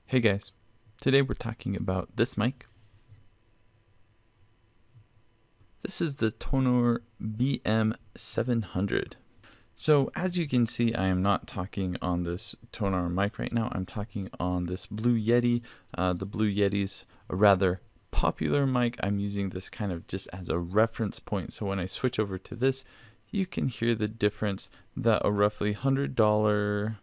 Hey guys, today we're talking about this mic. This is the Tonor BM700. So as you can see, I am not talking on this Tonor mic right now. I'm talking on this Blue Yeti. The Blue Yeti's a rather popular mic. I'm using this kind of just as a reference point. So when I switch over to this, you can hear the difference that a roughly $100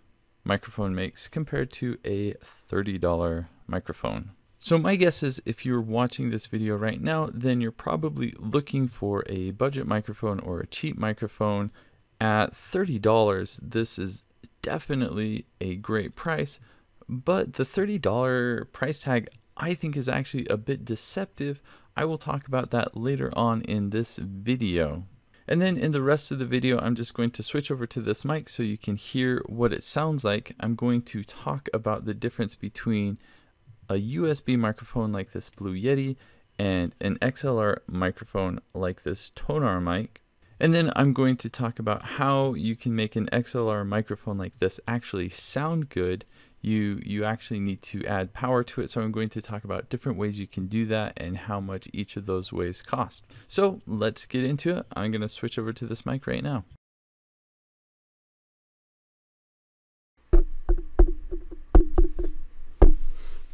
microphone makes compared to a $30 microphone. So my guess is if you're watching this video right now, then you're probably looking for a budget microphone or a cheap microphone. At $30, this is definitely a great price, but the $30 price tag I think is actually a bit deceptive. I will talk about that later on in this video. And then in the rest of the video, I'm just going to switch over to this mic so you can hear what it sounds like. I'm going to talk about the difference between a USB microphone like this Blue Yeti and an XLR microphone like this Tonor mic. And then I'm going to talk about how you can make an XLR microphone like this actually sound good. You actually need to add power to it, so I'm going to talk about different ways you can do that and how much each of those ways cost. So let's get into it. I'm going to switch over to this mic right now.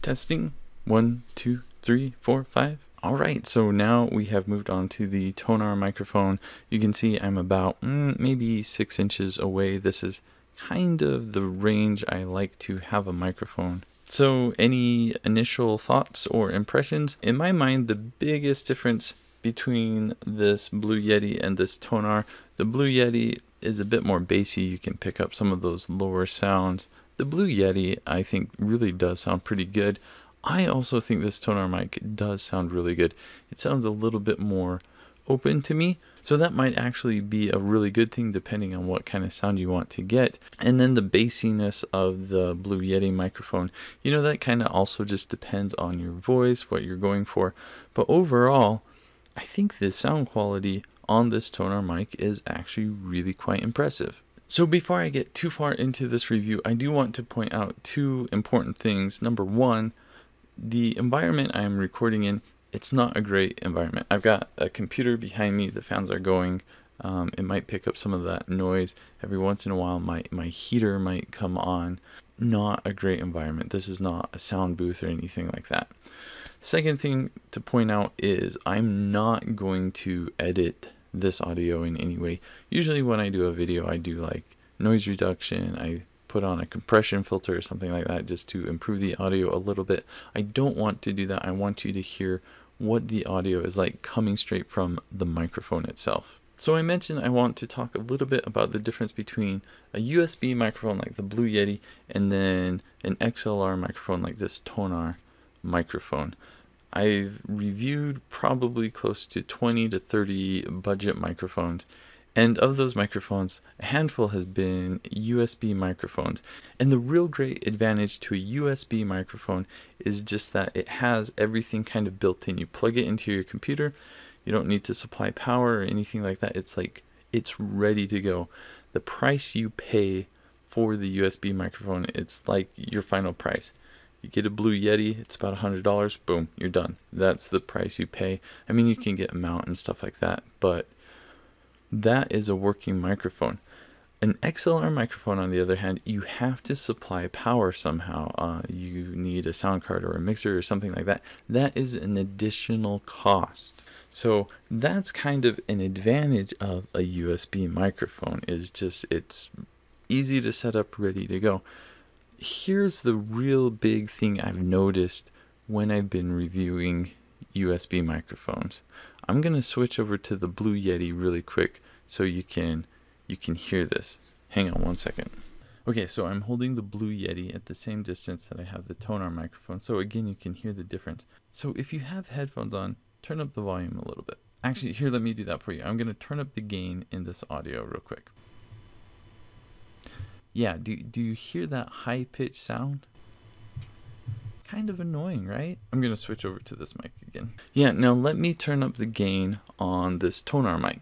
Testing 1, 2, 3, 4, 5. All right, so now we have moved on to the Tonor microphone. You can see I'm about maybe 6 inches away. This is kind of the range I like to have a microphone. So any initial thoughts or impressions? In my mind, the biggest difference between this Blue Yeti and this Tonor, the Blue Yeti is a bit more bassy. You can pick up some of those lower sounds. The Blue Yeti, I think, really does sound pretty good. I also think this Tonor mic does sound really good. It sounds a little bit more open to me, so that might actually be a really good thing depending on what kind of sound you want to get. And then the bassiness of the Blue Yeti microphone, you know, that kind of also just depends on your voice, what you're going for. But overall, I think the sound quality on this Tonor mic is actually really quite impressive. So before I get too far into this review, I do want to point out two important things. Number one, the environment I'm recording in, it's not a great environment. I've got a computer behind me, the fans are going. It might pick up some of that noise. Every once in a while my heater might come on. Not a great environment. This is not a sound booth or anything like that. Second thing to point out is I'm not going to edit this audio in any way. Usually when I do a video, I do like noise reduction. I put on a compression filter or something like that just to improve the audio a little bit. I don't want to do that. I want you to hear what the audio is like coming straight from the microphone itself. So I mentioned I want to talk a little bit about the difference between a USB microphone like the Blue Yeti and then an XLR microphone like this Tonor microphone. I've reviewed probably close to 20 to 30 budget microphones. And of those microphones, a handful has been USB microphones. And the real great advantage to a USB microphone is just that it has everything kind of built in. You plug it into your computer. You don't need to supply power or anything like that. It's like it's ready to go. The price you pay for the USB microphone, it's like your final price. You get a Blue Yeti, it's about $100. Boom, you're done. That's the price you pay. I mean, you can get a mount and stuff like that, but that is a working microphone. An XLR microphone, on the other hand, you have to supply power somehow. You need a sound card or a mixer or something like that. That is an additional cost. So that's kind of an advantage of a USB microphone, is just it's easy to set up, ready to go. Here's the real big thing I've noticed when I've been reviewing USB microphones. I'm going to switch over to the Blue Yeti really quick so you can hear this. Hang on one second. Okay, so I'm holding the Blue Yeti at the same distance that I have the Tonor microphone. So again, you can hear the difference. So if you have headphones on, turn up the volume a little bit. Actually, here, let me do that for you. I'm going to turn up the gain in this audio real quick. Yeah, do you hear that high-pitched sound? Kind of annoying, right? I'm going to switch over to this mic again. Yeah, now let me turn up the gain on this Tonor mic.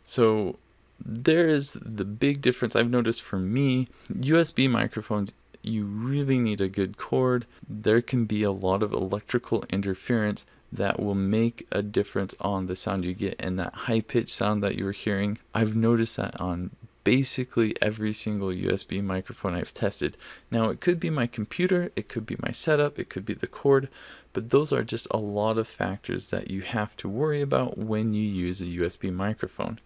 So there is the big difference I've noticed for me. USB microphones, you really need a good cord. There can be a lot of electrical interference that will make a difference on the sound you get, and that high-pitched sound that you were hearing, I've noticed that on basically every single USB microphone I've tested. Now, it could be my computer, it could be my setup, it could be the cord, but those are just a lot of factors that you have to worry about when you use a USB microphone.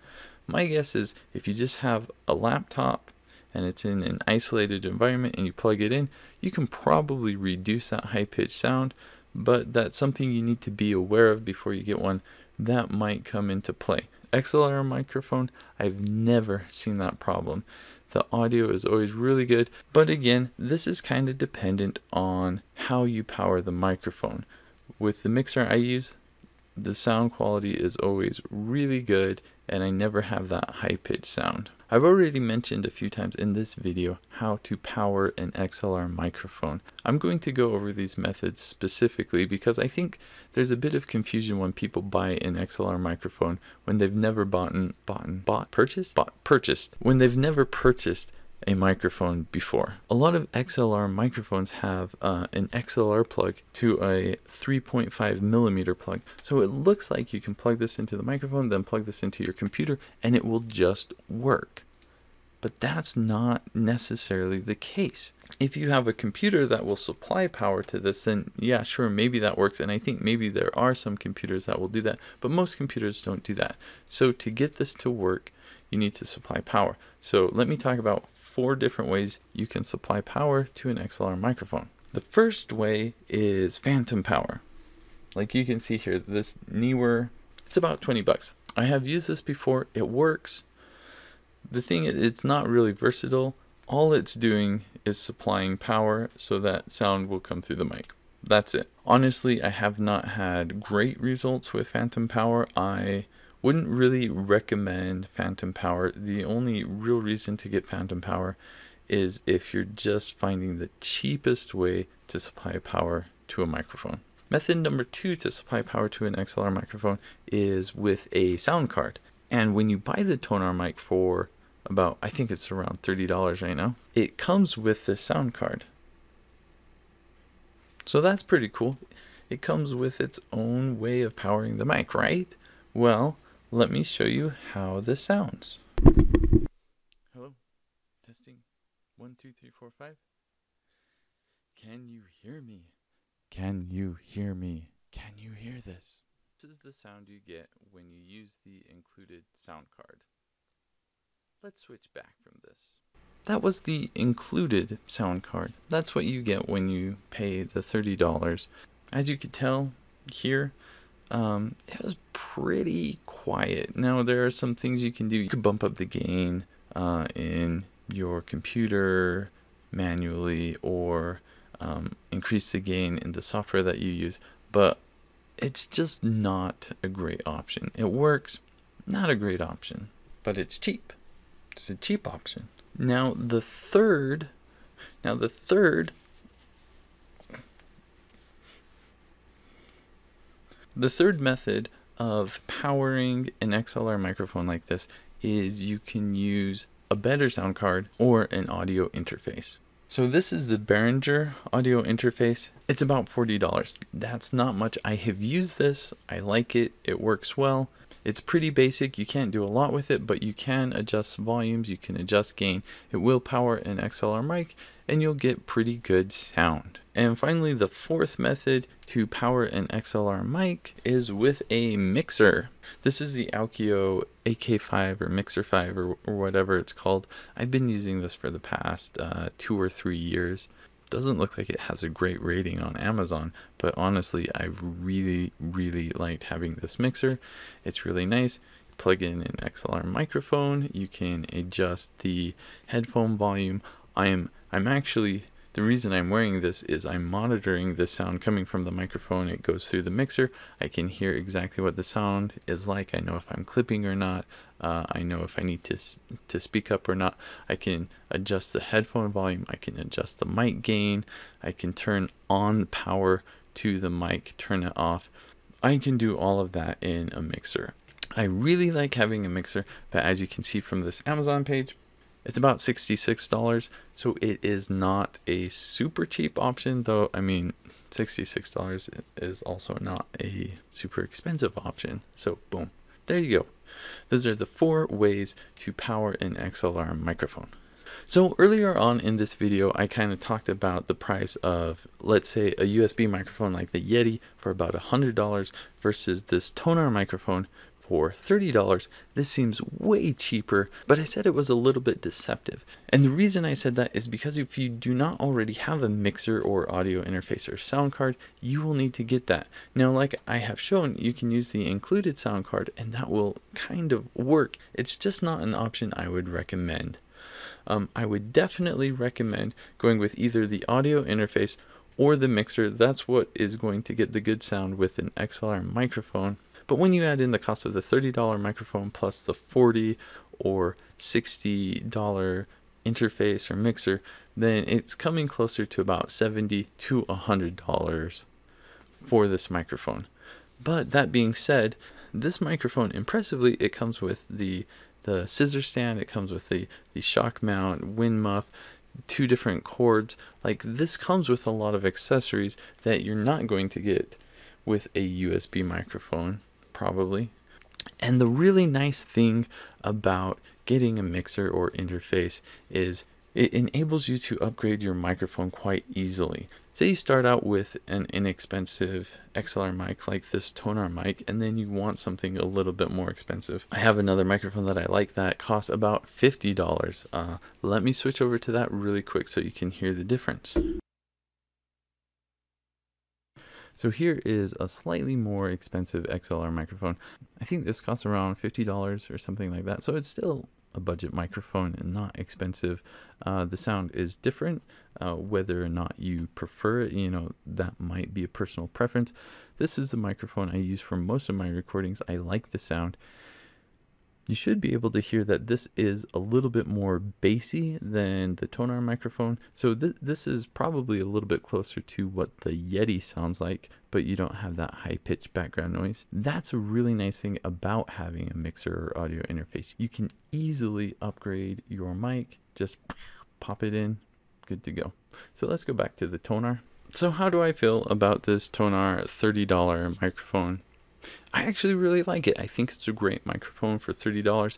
My guess is if you just have a laptop and it's in an isolated environment and you plug it in, you can probably reduce that high-pitched sound, but that's something you need to be aware of before you get one that might come into play. XLR microphone, I've never seen that problem. The audio is always really good, but again, this is kind of dependent on how you power the microphone. With the mixer I use, the sound quality is always really good, and I never have that high-pitched sound. I've already mentioned a few times in this video how to power an XLR microphone. I'm going to go over these methods specifically because I think there's a bit of confusion when people buy an XLR microphone when they've never purchased when they've never purchased a microphone before. A lot of XLR microphones have an XLR plug to a 3.5 millimeter plug. So it looks like you can plug this into the microphone, then plug this into your computer, and it will just work. But that's not necessarily the case. If you have a computer that will supply power to this, then yeah, sure, maybe that works. And I think maybe there are some computers that will do that, but most computers don't do that. So to get this to work, you need to supply power. So let me talk about 4 different ways you can supply power to an XLR microphone. The first way is phantom power. Like you can see here, this Neewer, it's about 20 bucks. I have used this before, it works. The thing is, it's not really versatile. All it's doing is supplying power so that sound will come through the mic. That's it. Honestly, I have not had great results with phantom power. I wouldn't really recommend phantom power. The only real reason to get phantom power is if you're just finding the cheapest way to supply power to a microphone. Method number 2 to supply power to an XLR microphone is with a sound card. And when you buy the Tonar mic for about, I think it's around $30 right now, it comes with this sound card. So that's pretty cool. It comes with its own way of powering the mic, right? Well, let me show you how this sounds. Hello, testing 1 2 3 4 5. Can you hear me? Can you hear me? Can you hear this? This is the sound you get when you use the included sound card. Let's switch back from this. That was the included sound card. That's what you get when you pay the $30. As you could tell here, it was pretty quiet. Now there are some things you can do. You can bump up the gain in your computer manually, or increase the gain in the software that you use, but it's just not a great option. It works, not a great option, but it's cheap. It's a cheap option. Now the third method of powering an XLR microphone like this is you can use a better sound card or an audio interface. So this is the Behringer audio interface. It's about $40. That's not much. I have used this. I like it. It works well. It's pretty basic. You can't do a lot with it, but you can adjust volumes. You can adjust gain. It will power an XLR mic, and you'll get pretty good sound. And finally, the 4th method to power an XLR mic is with a mixer. This is the Alkio AK5 or Mixer 5 or whatever it's called. I've been using this for the past 2 or 3 years. Doesn't look like it has a great rating on Amazon, but honestly, I've really liked having this mixer. It's really nice. Plug in an XLR microphone. You can adjust the headphone volume. I'm actually, the reason I'm wearing this is I'm monitoring the sound coming from the microphone. It goes through the mixer. I can hear exactly what the sound is like. I know if I'm clipping or not. I know if I need to speak up or not. I can adjust the headphone volume. I can adjust the mic gain. I can turn on the power to the mic, turn it off. I can do all of that in a mixer. I really like having a mixer, but as you can see from this Amazon page, it's about $66, so it is not a super cheap option, though. I mean, $66 is also not a super expensive option. So boom, there you go. Those are the 4 ways to power an XLR microphone. So earlier on in this video, I kind of talked about the price of, let's say, a USB microphone like the Yeti for about $100 versus this Tonar microphone for $30. This seems way cheaper, but I said it was a little bit deceptive. And the reason I said that is because if you do not already have a mixer or audio interface or sound card, you will need to get that. Now, like I have shown, you can use the included sound card and that will kind of work. It's just not an option I would recommend. I would definitely recommend going with either the audio interface or the mixer. That's what is going to get the good sound with an XLR microphone. But when you add in the cost of the $30 microphone plus the $40 or $60 interface or mixer, then it's coming closer to about $70 to $100 for this microphone. But that being said, this microphone, impressively, it comes with the scissor stand, it comes with the shock mount, wind muff, 2 different cords. Like, this comes with a lot of accessories that you're not going to get with a USB microphone, probably. And the really nice thing about getting a mixer or interface is it enables you to upgrade your microphone quite easily. Say you start out with an inexpensive XLR mic like this Tonar mic, and then you want something a little bit more expensive. I have another microphone that I like that costs about $50. Let me switch over to that really quick so you can hear the difference. So here is a slightly more expensive XLR microphone. I think this costs around $50 or something like that. So it's still a budget microphone and not expensive. The sound is different, whether or not you prefer it, you know, that might be a personal preference. This is the microphone I use for most of my recordings. I like the sound. You should be able to hear that this is a little bit more bassy than the Tonar microphone. So this is probably a little bit closer to what the Yeti sounds like, but you don't have that high-pitched background noise. That's a really nice thing about having a mixer or audio interface. You can easily upgrade your mic, just pop it in, good to go. So let's go back to the Tonar. So how do I feel about this Tonar $30 microphone? I actually really like it. I think it's a great microphone for $30.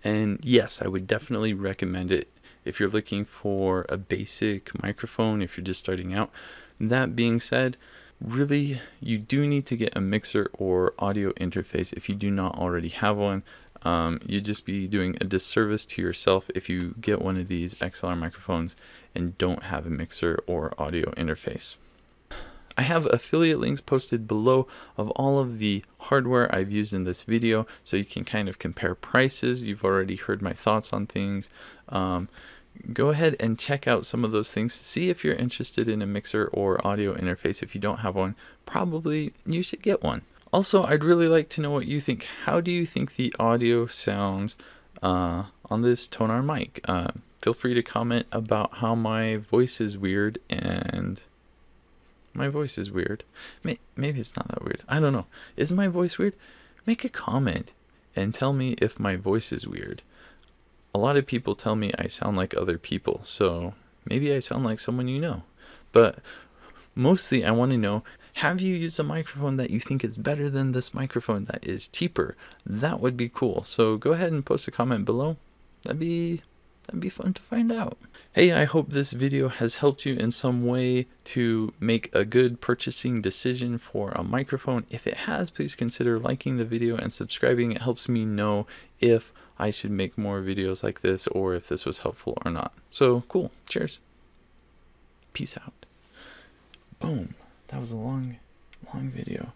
And yes, I would definitely recommend it if you're looking for a basic microphone, if you're just starting out. That being said, really, you do need to get a mixer or audio interface if you do not already have one. You'd just be doing a disservice to yourself if you get one of these XLR microphones and don't have a mixer or audio interface. I have affiliate links posted below of all of the hardware I've used in this video, so you can kind of compare prices. You've already heard my thoughts on things. Go ahead and check out some of those things. See if you're interested in a mixer or audio interface. If you don't have one, probably you should get one. Also, I'd really like to know what you think. How do you think the audio sounds on this Tonar mic? Feel free to comment about how my voice is weird and... My voice is weird. Maybe it's not that weird. I don't know. Is my voice weird? Make a comment and tell me if my voice is weird. A lot of people tell me I sound like other people, so maybe I sound like someone you know. But mostly I want to know, have you used a microphone that you think is better than this microphone that is cheaper? That would be cool. So go ahead and post a comment below. That'd be fun to find out. Hey, I hope this video has helped you in some way to make a good purchasing decision for a microphone. If it has, please consider liking the video and subscribing. It helps me know if I should make more videos like this or if this was helpful or not. So cool. Cheers. Peace out. Boom. That was a long video.